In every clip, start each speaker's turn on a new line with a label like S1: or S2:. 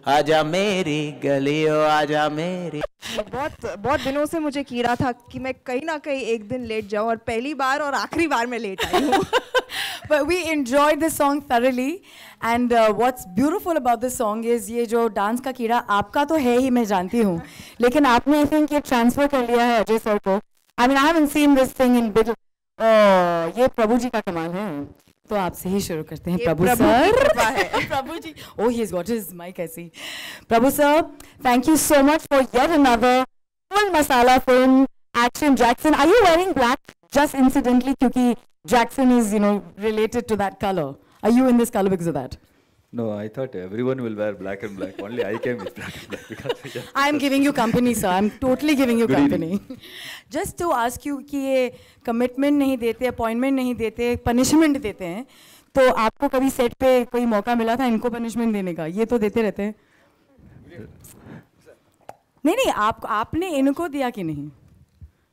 S1: आजा मेरी गलियों आजा मेरी।
S2: बहुत बहुत दिनों से मुझे कीड़ा था कि मैं कहीं ना कहीं एक दिन लेट जाऊं, और पहली बार और आखिरी बार मैं लेट आई हूँ।
S3: But we enjoyed the song thoroughly, and what's beautiful about this song is ये जो डांस का कीड़ा आपका तो है ही, मैं जानती हूँ, लेकिन आपने I think ये ट्रांसफर कर लिया है अजय सर को. I mean I haven't seen this thing in bit. ये प्रभु जी का कमाल है. तो आपसे ही शुरू करते हैं प्रभु सर. प्रभु जी, oh he's got his mic ऐसी. प्रभु sir, thank you so much for yet another full masala film, action. Jackson, are you wearing black just incidentally क्योंकि Jackson is, you know, related to that color? Are you in this color because of that?
S4: No, I thought everyone will wear black and black. Only I came with black and black because
S3: I'm giving you company, sir. I'm totally giving you company. Just to ask you कि ये commitment नहीं देते, appointment नहीं देते, punishment देते हैं, तो आपको कभी set पे कोई मौका मिला था इनको punishment देने का? ये तो देते रहते हैं. नहीं, आपने इनको दिया कि नहीं?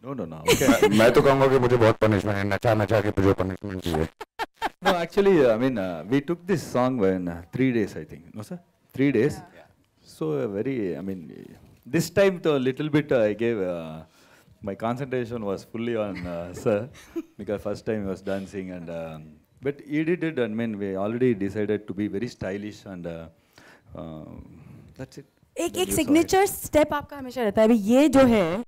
S4: No. Okay.
S5: मैं तो कहूँगा कि मुझे बहुत punishment है, नचा के मुझे punishment चाहिए.
S4: No, actually, I mean, we took this song in 3 days, I think. No, sir? 3 days. Yeah. So, I mean, this time, a little bit, I gave, my concentration was fully on sir, because first time he was dancing, and but he did it, I mean, we already decided to be very stylish, and that's it.
S3: एक signature step आपका हमेशा रहता है. अभी ये जो है,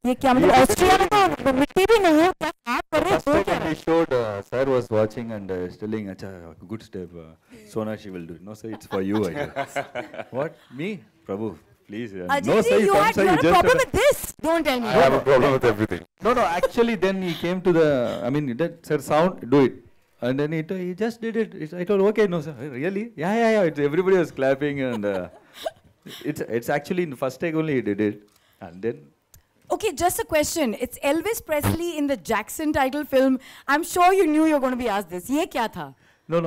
S3: ये क्या मतलब ऑस्ट्रिया में तो मिट्टी भी नहीं है, क्या आप कर रहे हो क्या?
S4: He showed, sir was watching and telling, "Acha, good step, Sonakshi will do it." No, sir, it's for you. I guess. What? Me? Prabhu, please.
S3: No, sir, you had a problem with this. Don't tell me.
S5: I have a problem with everything.
S4: No, actually, then he came to the, I mean, that, sir, sound, do it. And then he just did it. I told, okay, no, sir, really? Yeah. Everybody was clapping, and it's actually in the first take only he did it. And then,
S3: okay, just a question. It's Elvis Presley in the Jackson title film. I'm sure you knew you were going to be asked this. ये क्या था?
S4: No.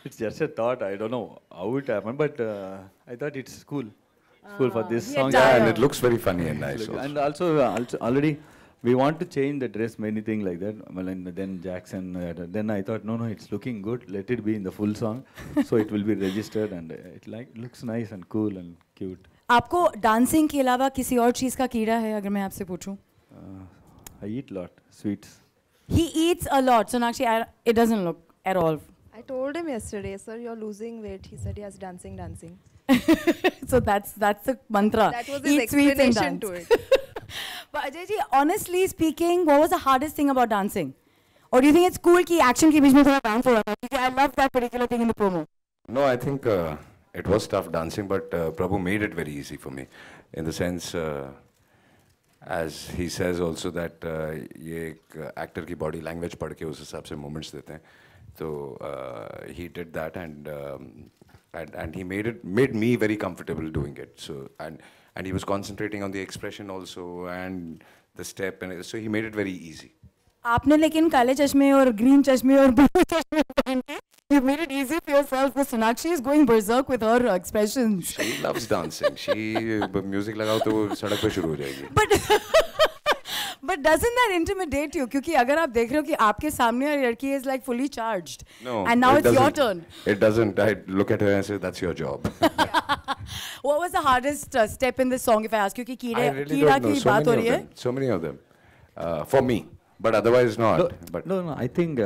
S4: It's just a thought. I don't know how it happened, but I thought it's cool. It's cool for this song.
S5: Yeah, and it looks very funny and nice.
S4: And also already we want to change the dress, many things like that. Well, and then Jackson. Then I thought, no, it's looking good. Let it be in the full song, so it will be registered, and it looks nice and cool and cute.
S3: आपको dancing के अलावा किसी और चीज का कीड़ा है अगर मैं आपसे पूछूं?
S4: I eat lot sweets.
S3: He eats a lot. Sonakshi, it doesn't look at all.
S2: I told him yesterday, sir, you're losing weight. He said, yes, dancing.
S3: So that's the mantra.
S2: That was his explanation to it.
S3: But Ajay ji, honestly speaking, what was the hardest thing about dancing? Or do you think it's cool कि action के बीच में थोड़ा dance हो रहा था? Because I love that particular thing in the promo.
S5: No, I think it was tough dancing, but Prabhu made it very easy for me. In the sense, as he says also that ये एक actor की body language पढ़ के उस हिसाब से movements देते हैं. So he did that, and he made me very comfortable doing it. So and he was concentrating on the expression also and the step, and so he made it very easy.
S3: आपने लेकिन काले चश्मे और green चश्मे और blue चश्मे पहन के you made it easy for yourself. But Sonakshi is going berserk with her expressions.
S5: She loves dancing. She music लगाओ तो वो सड़क पे शुरू हो जाएगी.
S3: But doesn't that intimidate you? क्योंकि अगर आप देख रहे हो कि आपके सामने वाली लड़की is like fully charged.
S5: No.
S3: And now it's your turn.
S5: It doesn't. I look at her and say, that's your job.
S3: What was the hardest step in this song, if I ask you? कि
S5: I really
S3: कीड़ा
S5: don't know.
S3: की बात हो रही है?
S5: So many of them. For me. But otherwise not.
S4: No. I think,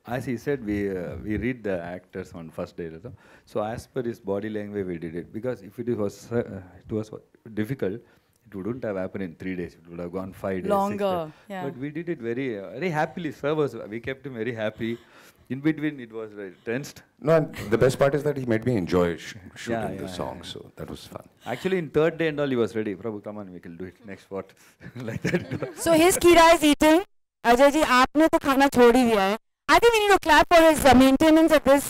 S4: as he said, we read the actors on first day. So as per his body language, we did it. Because if it was difficult, it wouldn't have happened in 3 days. It would have gone 5 days.
S3: Longer,
S4: 6 days.
S3: yeah.
S4: But we did it very happily. We kept him very happy. In between, it was very tensed.
S5: No, and the best part is that he made me enjoy shooting the song.
S4: Yeah.
S5: So that was fun.
S4: Actually, in third day and all, he was ready. Prabhu, come on, we can do it. Next what? Like that.
S3: So his Kira is eating. Ajay ji, आपने तो खाना छोड़ ही दिया है. I think we need to clap for his maintenance at this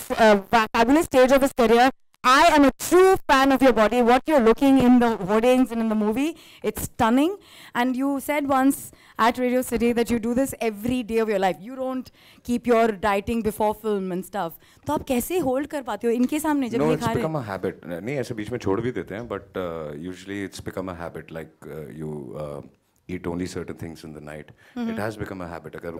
S3: fabulous stage of his career. I am a true fan of your body. What you're looking in the hoardings and in the movie, it's stunning. And you said once at Radio City that you do this every day of your life. You don't keep your dieting before film and stuff. तो आप कैसे hold कर पाते हो इनके सामने जब
S5: No,
S3: ये
S5: it's
S3: खा रहे
S5: become a habit. नहीं ऐसे बीच में छोड़ भी देते हैं, but usually it's become a habit. Like you eat only certain things in the night. It has become a habit. अगर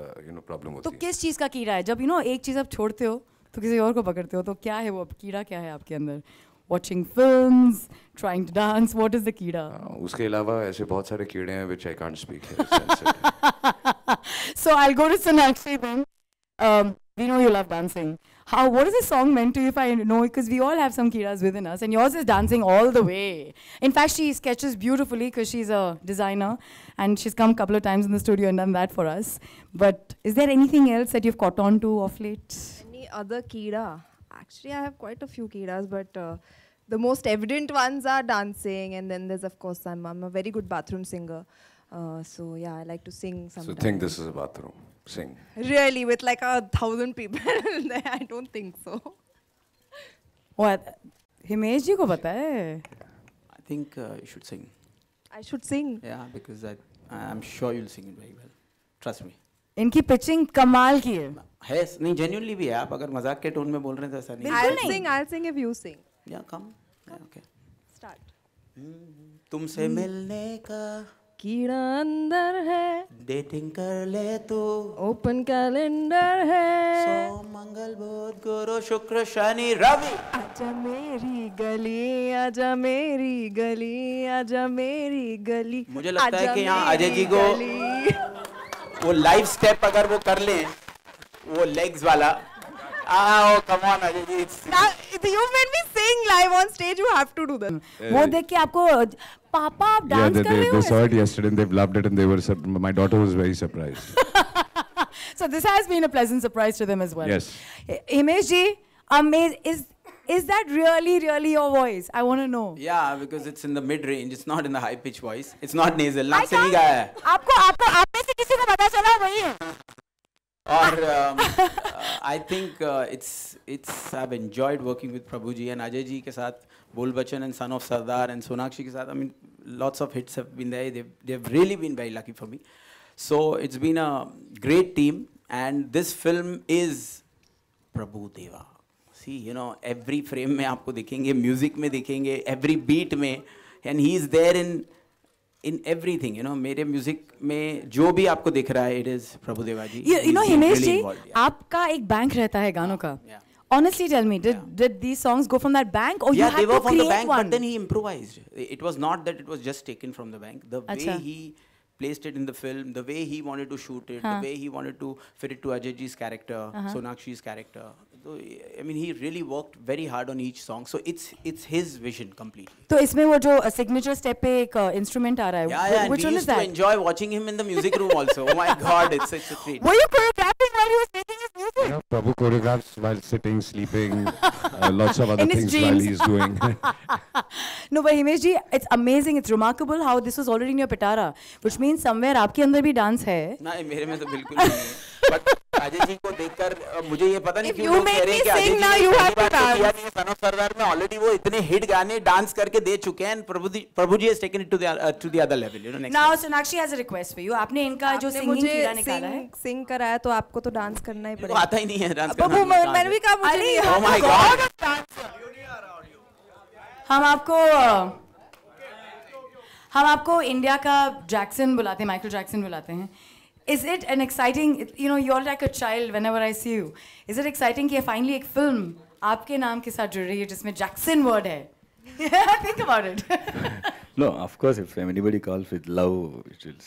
S5: problem होती है.
S3: तो किस चीज़ का कीड़ा है? जब एक चीज़ आप छोड़ते हो तो किसी और को पकड़ते हो, तो क्या है वो कीड़ा, क्या है आपके अंदर? Watching films, trying to dance, what is the कीड़ा?
S5: उसके अलावा ऐसे बहुत सारे कीड़े हैं which I can't speak here. Sensitive.
S3: So I'll go to Sonakshi then. We know you love dancing. What is this song meant to you, if I know? Because we all have some kiras within us, and yours is dancing all the way. In fact, she sketches beautifully because she's a designer, and she's come a couple of times in the studio and done that for us. But is there anything else that you've caught on to of late?
S2: Any other kira? Actually, I have quite a few kiras, but the most evident ones are dancing, and then there's, of course, I'm a very good bathroom singer. So yeah, I like to sing sometimes.
S5: So think this is a bathroom. Sing.
S2: Really, with like 1,000 people there, I don't think so.
S3: What? Himesh जी को पता है?
S1: I think you should sing.
S2: I should sing.
S1: Yeah, because I'm sure you'll sing it very well. Trust me.
S3: इनकी pitching कमाल की है.
S1: है नहीं, genuinely भी है. आप अगर मजाक के टोन में बोल रहे हैं तो ऐसा नहीं.
S2: I'll sing if you sing.
S1: Yeah, come. Yeah, okay.
S2: Start.
S1: तुमसे मिलने का
S2: कीड़ा अंदर है,
S1: डेटिंग कर ले तू,
S2: ओपन कैलेंडर है,
S1: सोम मंगल बुध गुरु शुक्र शनि रवि.
S2: आजा मेरी गली, आजा मेरी गली, आजा मेरी गली.
S1: मुझे लगता है कि यहाँ
S2: मेरी
S1: अजय जी को
S2: गली.
S1: वो लाइव स्टेप अगर वो कर लें, वो लेग्स वाला. Oh, come on, Ajay ji.
S2: You made me sing live on stage. You have to do that.
S3: वो देख के आपको पापा आप डांस कर रहे हो?
S5: They saw it yesterday and they've loved it and they were my daughter was very surprised.
S3: So this has been a pleasant surprise to them as well.
S5: Yes.
S3: Himesh ji, is that really your voice? I want to know.
S1: Yeah, because it's in the mid range. It's not in the high pitch voice. It's not nasal. नाक से नहीं गाया है.
S3: आपको आप में से किसी को पता चला वही है.
S1: और I think I've enjoyed working with Prabhu ji and Ajay ji के साथ, Bol Bachchan and Son of Sardar and Sonakshi के साथ. I mean, lots of hits have been there. They've really been very lucky for me. So it's been a great team, and this film is Prabhu Deva. See, you know, every frame में आपको दिखेंगे, music में दिखेंगे, every beat में, and he is there in everything, you know. मेरे music में जो भी आपको दिख रहा है, it is Prabhu Deva ji.
S3: You know, Himesh ji, आपका एक बैंक रहता है गानों का. Honestly, tell me, did these songs go from that bank, or you had to create one? Yeah, they were from the bank, but then
S1: he improvised. It was not that it was just taken from the bank. The way he placed it in the film, the way he wanted to shoot it, the way he wanted to fit it to Ajay ji's character, Sonakshi's character. So, I mean, he really worked very hard on each song. So it's his vision completely.
S3: तो इसमें वो जो signature step पे एक instrument आ रहा है,
S1: yeah,
S3: which one is that?
S1: We used to enjoy watching him in the music room also. Oh my God, it's such a treat.
S3: Were you choreographing while he was making his music?
S5: Yeah, Prabhu choreographs while sitting, sleeping, lots of other
S3: In his
S5: things
S3: dreams.
S5: while he's doing.
S3: No, but Himesh ji, it's amazing, it's remarkable how this was already in your pitara, which means somewhere आपके अंदर भी dance है.
S1: नहीं, मेरे में तो बिल्कुल नहीं है. But अजय जी को देखकर मुझे ये पता नहीं क्यों लोग कह रहे हैं कि अजय जी ने किया नहीं है. सन ऑफ सरदार में ऑलरेडी वो इतने हिट गाने डांस करके दे चुके हैं. प्रभु जी has taken it to the other level, you know. Next
S3: Now Sonakshi has a request for you. आपने इनका जो singing कीड़ा निकाला है.
S2: सिंग कराया तो आपको तो डांस करना ही पड़ेगा.
S1: आता ही नहीं है डांस करना.
S2: बबू मैंने भी कहा मुझे नहीं.
S1: Oh my God.
S3: हम आपको इंडिया का जैक्सन बुलाते हैं, माइकल जैक्सन बुलाते हैं. Is it an exciting, you know, you're like a child whenever I see you. Is it exciting कि finally एक film आपके नाम के साथ जुड़ रही है जिसमें Jackson word है? Think about it.
S4: No, of course, if anybody calls with love, it will.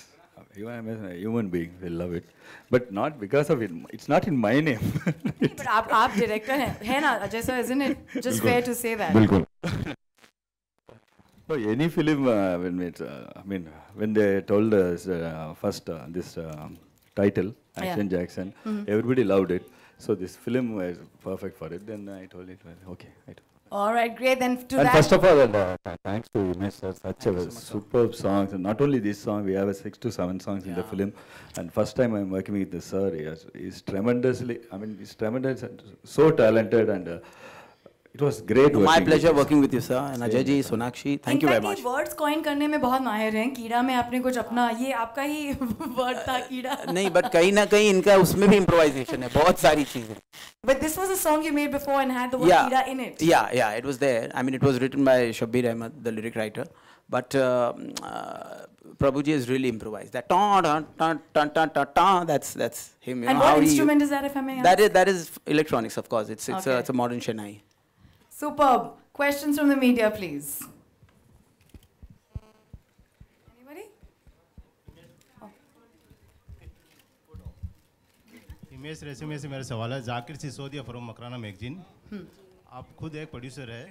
S4: Even a human being will love it, but not because of it. It's not in my name.
S3: But आप director हैं ना, Ajay sir, isn't it just fair to say that?
S5: बिल्कुल.
S4: No, any film, when they told us first this title, Action Jackson, everybody loved it. So this film was perfect for it. Then I told it, well, okay.
S3: All right, great. Then to
S4: and
S3: that.
S4: First of all, thanks to Himesh sir, such a superb songs. And not only this song, we have 6 to 7 songs in the film. And first time I'm working with the sir, he's tremendously, he's tremendous and so talented, and it was great.
S1: My pleasure working with you, sir. And Ajay ji, Sonakshi, thank you very much.
S3: Words coin करने में बहुत माहिर हैं. कीड़ा में आपने कुछ अपना, ये आपका ही वर्ड था कीड़ा.
S1: नहीं, but कहीं ना कहीं इनका उसमें भी improvisation है, बहुत सारी चीजें.
S3: But this was a song you made before and had the word कीड़ा in it.
S1: Yeah, it was there. I mean, it was written by Shabbir Ahmed, the lyric writer. but Prabhuji has really improvised. That ta ta ta ta ta ta ta. That's him. You
S3: And
S1: know,
S3: what
S1: how he-
S3: instrument is that, if I may ask?
S1: That is electronics, of course. It's
S3: Okay.
S1: it's a modern Chennai.
S3: Superb. Questions from the media, please. Anybody?
S6: Himesh Reshammiya से मेरा सवाल है। Zakir Sisodia from Makrana magazine, आप खुद एक producer है,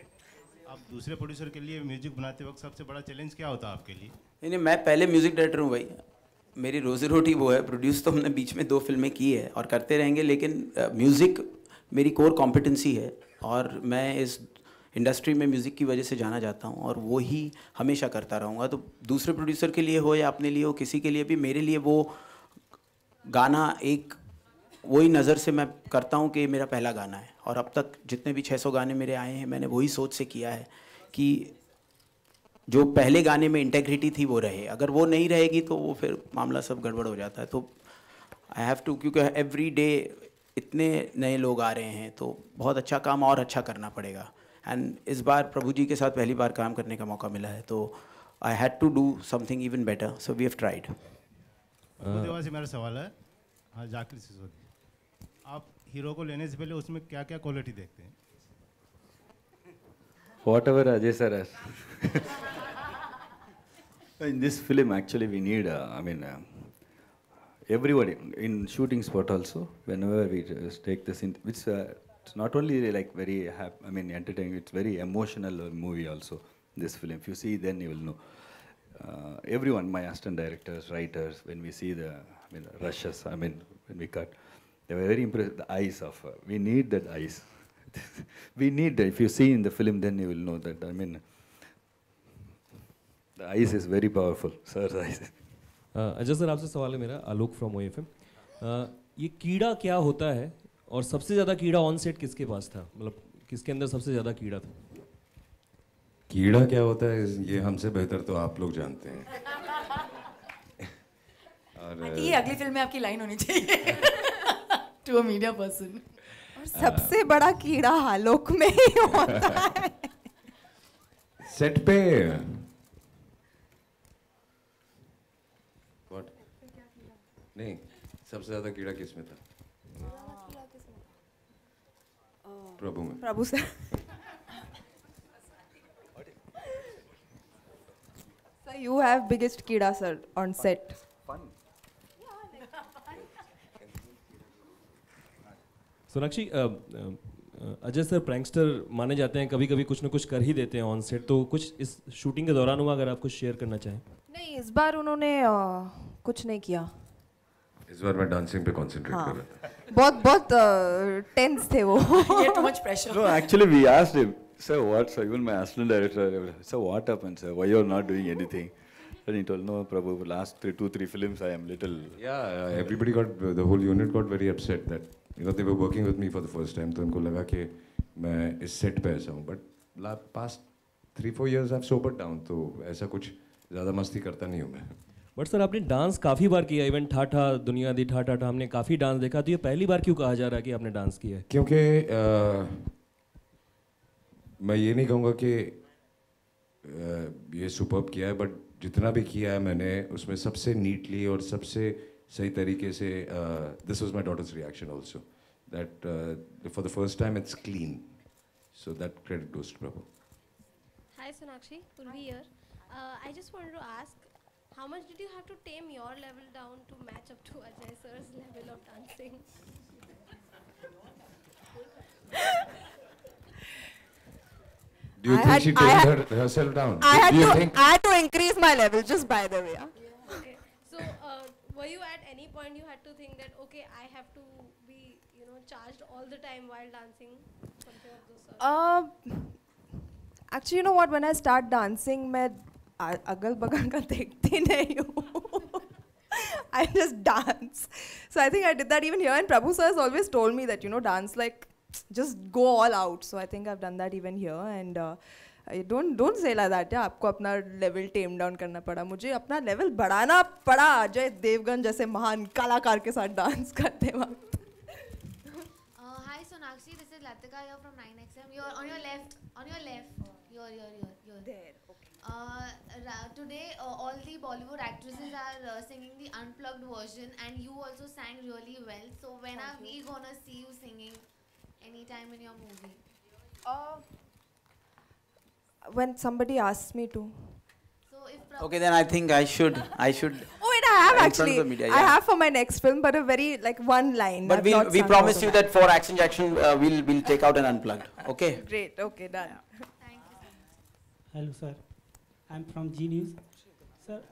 S6: आप दूसरे प्रोड्यूसर के लिए म्यूजिक बनाते वक्त सबसे बड़ा चैलेंज क्या होता है आपके लिए?
S1: नहीं, मैं पहले म्यूजिक डायरेक्टर हूँ भाई, मेरी रोजी रोटी वो है। प्रोड्यूस तो हमने बीच में 2 फिल्में की है और करते रहेंगे, लेकिन म्यूज़िक मेरी कोर कॉम्पिटेंसी है और मैं इस इंडस्ट्री में म्यूज़िक की वजह से जाना जाता हूँ और वो ही हमेशा करता रहूँगा। तो दूसरे प्रोड्यूसर के लिए हो या अपने लिए हो, किसी के लिए भी, मेरे लिए वो गाना एक वही नज़र से मैं करता हूँ कि ये मेरा पहला गाना है। और अब तक जितने भी 600 गाने मेरे आए हैं, मैंने वही सोच से किया है कि जो पहले गाने में इंटेग्रिटी थी वो रहे। अगर वो नहीं रहेगी तो वो फिर मामला सब गड़बड़ हो जाता है। तो आई हैव टू, क्योंकि एवरी डे इतने नए लोग आ रहे हैं तो बहुत अच्छा काम और अच्छा करना पड़ेगा। एंड इस बार प्रभु जी के साथ पहली बार काम करने का मौका मिला है, तो I had to do something even better, so we have tried.
S6: से मेरा सवाल है, हाँ, जाकिर सिसोदिया, आप हीरो को लेने से पहले उसमें क्या क्या क्वालिटी देखते हैं?
S4: Whatever Ajay sir has. In this film, actually, we need, everybody in shooting spot also. Whenever we take this, it's not only like very entertaining. It's very emotional movie also. This film, if you see, then you will know. Everyone, my assistant directors, writers, when we see the rushes, when we cut, they were very impressed. The eyes of we need that eyes. We need that. If you see in the film, then you will know that. The eyes is very powerful. Sir's eyes.
S7: Ajay sir, आपसे सवाल है मेरा, आलोक from OFM। ये कीड़ा क्या होता है और सबसे ज़्यादा कीड़ा ऑन सेट किसके पास था? मतलब किसके अंदर सबसे ज़्यादा कीड़ा था?
S5: कीड़ा क्या होता है ये हमसे बेहतर तो आप लोग जानते हैं। और
S3: ये अगली फिल्म में आपकी लाइन होनी चाहिए टू अ मीडिया पर्सन।
S2: और सबसे बड़ा कीड़ा आलोक में ही होता है।
S5: सेट पे What? नहीं, सबसे ज्यादा कीड़ा किस में था? प्रभु में।
S2: Prabhu sir. So you have biggest कीड़ा sir on set.
S7: Sonakshi, Ajay sir prankster माने जाते हैं, कभी कभी कुछ ना कुछ कर ही देते हैं ऑन सेट, तो कुछ इस शूटिंग के दौरान हुआ, अगर आप कुछ शेयर करना चाहें?
S2: नहीं, इस बार उन्होंने कुछ नहीं किया।
S5: इस बार मैं डांसिंग पे कंसंट्रेट कर रहा था।
S2: बहुत टेंस थे वो।
S3: Too much pressure.
S4: No, actually, we asked him, sir, what? So even my assistant director, sir, what happened, sir? Why you're not doing anything? And he told, no, Prabhu, last 2-3 films, I am little.
S5: Yeah, everybody the whole unit got very upset that they were working with me for the first time. तो उनको लगा कि मैं इस set पे ऐसा हूँ. But past 3-4 years I've sobered down, तो ऐसा कुछ ज़्यादा मस्ती करता नहीं हूँ मैं.
S7: बट सर, आपने डांस काफ़ी बार किया, इवन ठाठा दुनिया दी ठाठा हमने काफ़ी डांस देखा, तो ये पहली बार क्यों कहा जा रहा है कि आपने डांस किया है?
S5: क्योंकि मैं ये नहीं कहूँगा कि ये सुपर्ब किया है, बट जितना भी किया है मैंने उसमें सबसे नीटली और सबसे सही तरीके से, this was my daughter's reaction also, that for the first time it's clean, so that credit goes to Prabhu.
S8: Hi Sonakshi, Purvi here. I just wanted to ask, how much did you have to tame your level down to match up to Ajay sir's level of dancing?
S5: Do you think she tamed herself down?
S2: I
S5: think
S2: had to increase my level, just by the way.
S8: Okay. So, were you at any point you had to think that, okay, I have to be, charged all the time while dancing? Something of those sorts?
S2: Actually, you know what? When I start dancing, मैं अगल बगल का देखती नहीं हूँ. I just dance. So I think I did that even here. And Prabhu sir has always told me that, dance like, just go all out. So I think I've done that even here. And don't say like that. Yeah, आपको अपना level tame down करना पड़ा. मुझे अपना level बढ़ाना पड़ा अजय देवगन जैसे महान कलाकार के साथ dance करते वक्त.
S9: Hi Sonakshi, this is Latika here from 9XM. You're on your left. On your left. You're.
S2: There. Okay.
S9: Today, all the Bollywood actresses are singing the unplugged version, and you also sang really well. So when are we gonna see you singing anytime in your movie?
S2: Uh, when somebody asks me to.
S9: So if
S1: Okay, then I think I should.
S2: Oh wait, I have
S1: in front of
S2: actually.
S1: the media,
S2: I
S1: yeah.
S2: have for my next film, but a very like one line.
S1: But
S2: I've
S1: we
S2: not sung
S1: promise
S2: out
S1: you
S2: of
S1: that for Action Jackson, we'll take out an unplugged. Okay.
S2: Great. Okay, done.
S10: Hello sir, I am from Zee News. Sir,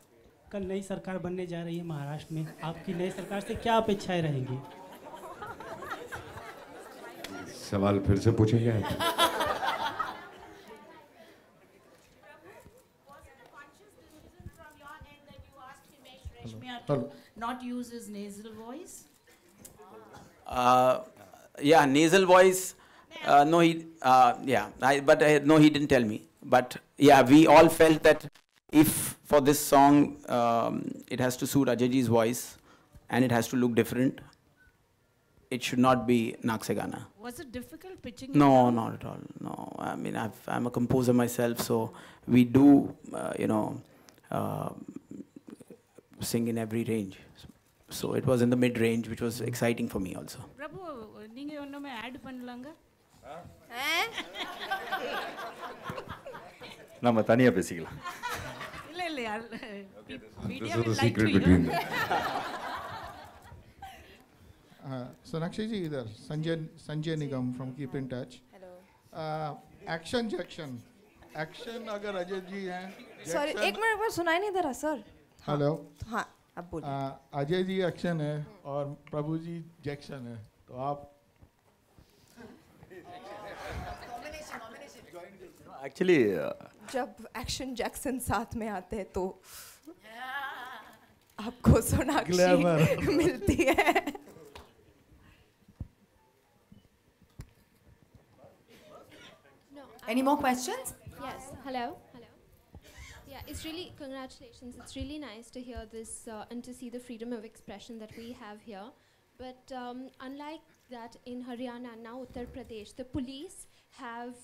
S10: कल नई सरकार बनने जा रही है महाराष्ट्र में, आपकी नई सरकार से क्या अपेक्षाएं रहेंगी?
S5: सवाल फिर से पूछेंगे आप?
S11: To not use his nasal voice?
S1: Yeah, nasal voice. No, he. Yeah, no, he didn't tell me. But yeah, we all felt that if for this song it has to suit Ajayji's voice and it has to look different, it should not be Naksegana.
S11: Was it difficult pitching?
S1: No, not at all. No, I mean I'm a composer myself, so we do sing in every range. So it was in the mid range, which was exciting for me also.
S11: Prabhu, நீங்க ஒண்ணுமே add பண்ணலாங்க?
S4: நம்ம தனியா பேசிக்கலாம்.
S11: இல்ல இல்ல யார்
S5: This was the secret between them.
S12: Sonakshi ji, इधर संजय निगम from Keep in Touch.
S2: Hello.
S12: Action अगर अजय जी हैं.
S2: Sorry, एक मिनट सुनाई नहीं दे रहा सर.
S12: हेलो.
S2: हाँ, अब बोलिए.
S12: अजय जी एक्शन है और प्रभु जी जैक्सन है, तो आप
S4: Actually,
S2: जब एक्शन जैक्सन साथ में आते हैं तो आपको सोनाक्षी मिलती है.
S3: Any more questions?
S8: Yes. Hello. Yeah, it's really, congratulations. It's really nice to hear this and to see the freedom of expression that we have here. But unlike that in Haryana, now Uttar Pradesh, the police have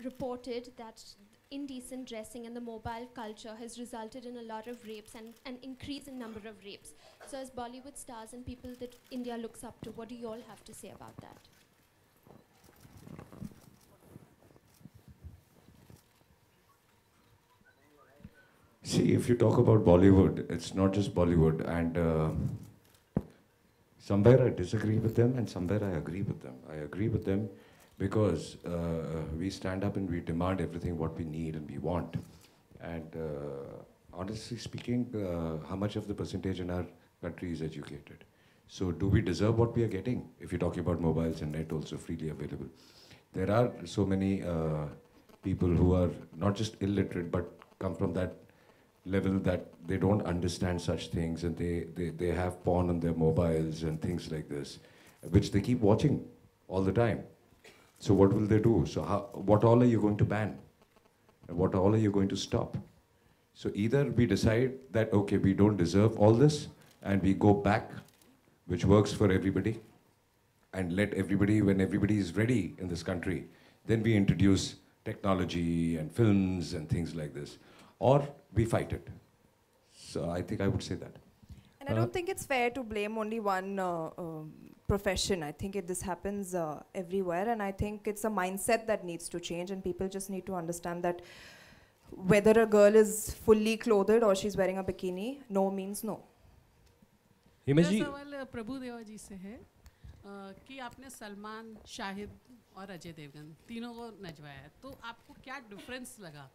S8: reported that indecent dressing and the mobile culture has resulted in a lot of rapes and an increase in number of rapes. So as Bollywood stars and people that India looks up to, what do you all have to say about that?
S5: See, if you talk about Bollywood, it's not just Bollywood, and somewhere I disagree with them and somewhere I agree with them. I agree with them because we stand up and we demand everything what we need and we want. And honestly speaking, how much of the percentage in our country is educated? So do we deserve what we are getting? If you're talking about mobiles and net also freely available. There are so many people who are not just illiterate but come from that level that they don't understand such things, and they have porn on their mobiles and things like this, which they keep watching all the time. So what will they do? So what all are you going to ban? And what all are you going to stop? So either we decide that, okay, we don't deserve all this, and we go back, which works for everybody, and let everybody, when everybody is ready in this country, then we introduce technology and films and things like this. Or we fight it. So I think I would say that.
S2: And I don't think it's fair to blame only one profession. I think this happens everywhere, and I think it's a mindset that needs to change, and people just need to understand that whether a girl is fully clothed or she's wearing a bikini, no means no.
S11: मेरा सवाल प्रभु देवा जी से है कि आपने सलमान, शाहिद और अजय देवगन तीनों को नचवाया है, तो आपको क्या डिफरेंस लगा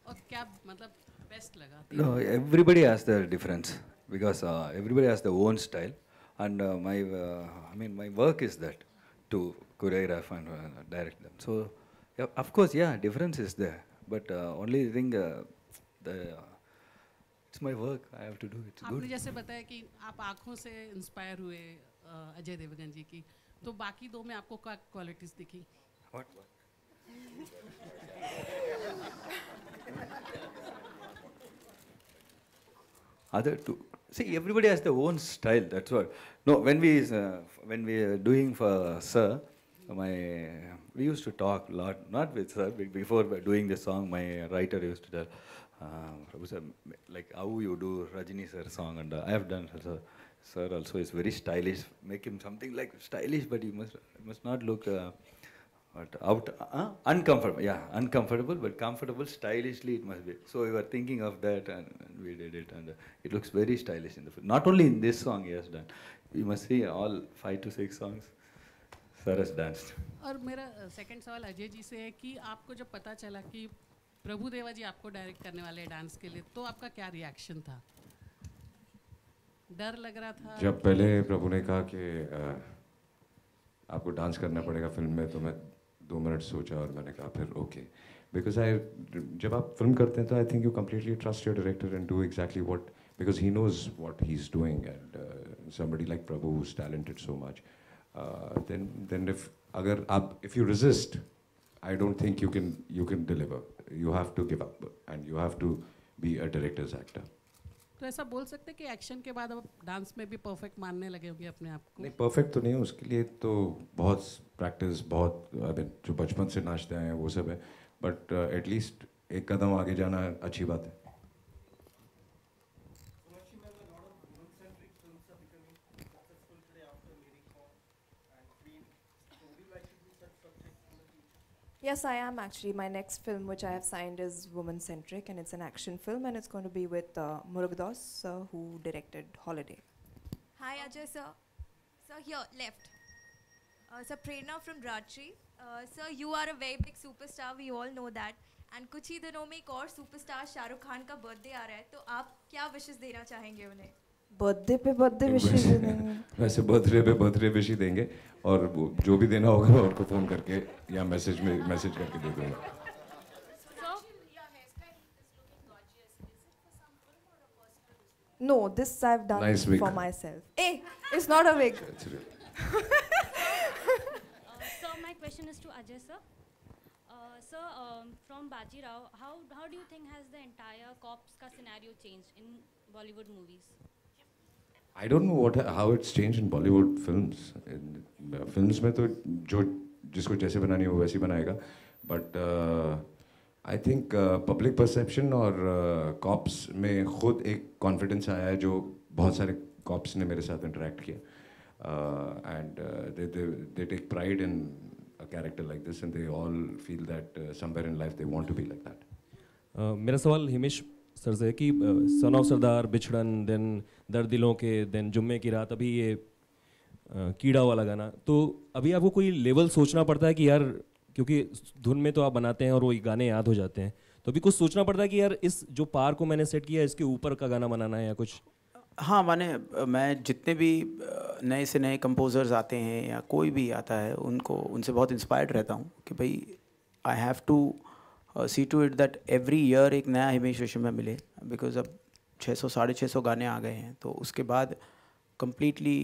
S11: और क्या मतलब बेस्ट लगा?
S4: No, everybody has their difference because everybody has their own style, and my work is that to choreograph and direct them. So, yeah, of course, yeah, difference is there, but only thing it's my work. I have to do it.
S11: आपने जैसे बताया कि आप आँखों से inspire हुए अजय देवगन जी की, तो बाकी दो में आपको क्या क्वालिटीज दिखी?
S4: What? Other two. See, everybody has their own style. That's what. No, when we are doing for Sir, we used to talk a lot. Not with Sir, before doing the song, my writer used to tell, Prabhu sir, like how you do Rajini sir song, and I have done sir also is very stylish. Make him something like stylish, but he must not look uncomfortable. Yeah, uncomfortable, but comfortable. Stylishly it must be. So we were thinking of that, and we did it, and it looks very stylish in the film. Not only in this song he has done. You must see all 5 to 6 songs sir has danced.
S11: और मेरा second सवाल अजय जी से है कि आपको जब पता चला कि प्रभु देवा जी आपको डायरेक्ट करने वाले हैं डांस के लिए, तो आपका क्या रिएक्शन था? डर लग रहा था?
S5: जब पहले प्रभु ने कहा कि आपको डांस करना पड़ेगा फिल्म में, तो मैं 2 मिनट सोचा और मैंने कहा फिर ओके, बिकॉज जब आप फिल्म करते हैं तो I think you completely trust your director and do exactly what, because he knows what he is doing, and somebody like Prabhu who's talented so much, then if you resist, I don't think you can deliver. You have to give up, and you have to be a director's actor.
S11: तो ऐसा बोल सकते हैं कि action के बाद अब dance में भी परफेक्ट मानने लगे होंगे अपने आप को?
S5: नहीं, परफेक्ट तो नहीं, उसके लिए तो बहुत प्रैक्टिस, बहुत जो बचपन से नाचते आए हैं वो सब है, बट एटलीस्ट एक कदम आगे जाना अच्छी बात है.
S2: Yes, I am actually. My next film, which I have signed, is woman-centric, and it's an action film, and it's going to be with Murugadoss, who directed Holiday.
S13: Hi, Ajay sir. Sir, here, left. Sir, Prerna from Rajshri. Sir, you are a very big superstar. We all know that. And कुछ ही दिनों में एक और superstar Shahrukh Khan का birthday आ रहा है, तो आप क्या विशेस देना चाहेंगे उन्हें?
S2: बर्थडे पे बर्थडे विशेस देंगे?
S5: वैसे बर्थडे पे बर्थडे विश ही देंगे, और जो भी देना होगा उनको फ़ोन करके या मैसेज करके दे दूँगा.
S2: No, this I've done
S5: nice
S2: for myself. Hey, it's not a wig.
S14: So my question is to Ajay sir. Sir, from Bajirao, how do you think has the entire cops ka scenario changed in Bollywood movies?
S5: I don't know how it's changed in Bollywood films. Films में तो जो जिसको जैसे बनानी हो वैसे बनाएगा, but I think public perception और cops में खुद एक confidence आया है, जो बहुत सारे cops ने मेरे साथ interact किया, and they take pride in a character like this, and they all feel that somewhere in life they want to be like that.
S7: मेरा सवाल हिमेश सर से कि सन ऑफ सरदार, बिछड़न, देन दर्द दिलों के, देन जुम्मे की रात, अभी ये कीड़ा वाला गाना, तो अभी आपको कोई लेवल सोचना पड़ता है कि यार, क्योंकि धुन में तो आप बनाते हैं और वो गाने याद हो जाते हैं, तो अभी कुछ सोचना पड़ता है कि यार इस जो पार को मैंने सेट किया है इसके ऊपर का गाना बनाना है या कुछ?
S1: हाँ, मैं जितने भी नए से नए कंपोजर्स आते हैं या कोई भी आता है उनसे बहुत इंस्पायर्ड रहता हूँ कि भाई I have to see to it that every year एक नया हिमेश रेशमिया मिले, बिकॉज अब 600-650 गाने आ गए हैं, तो उसके बाद completely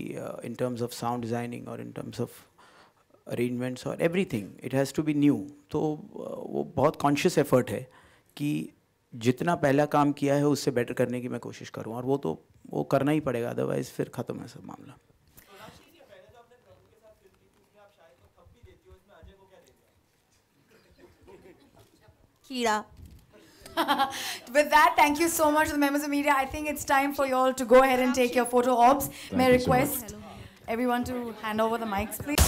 S1: in terms of sound designing और इन टर्म्स ऑफ अरेंजमेंट्स और everything it has to be new. तो वो बहुत कॉन्शियस एफर्ट है कि जितना पहला काम किया है उससे बेटर करने की मैं कोशिश करूँ, और वो करना ही पड़ेगा, अदरवाइज़ फिर ख़त्म है सब मामला.
S3: Keeda. With that, thank you so much to the members of media. I think it's time for you all to go ahead and take your photo ops. May I request everyone to hand over the mics, please.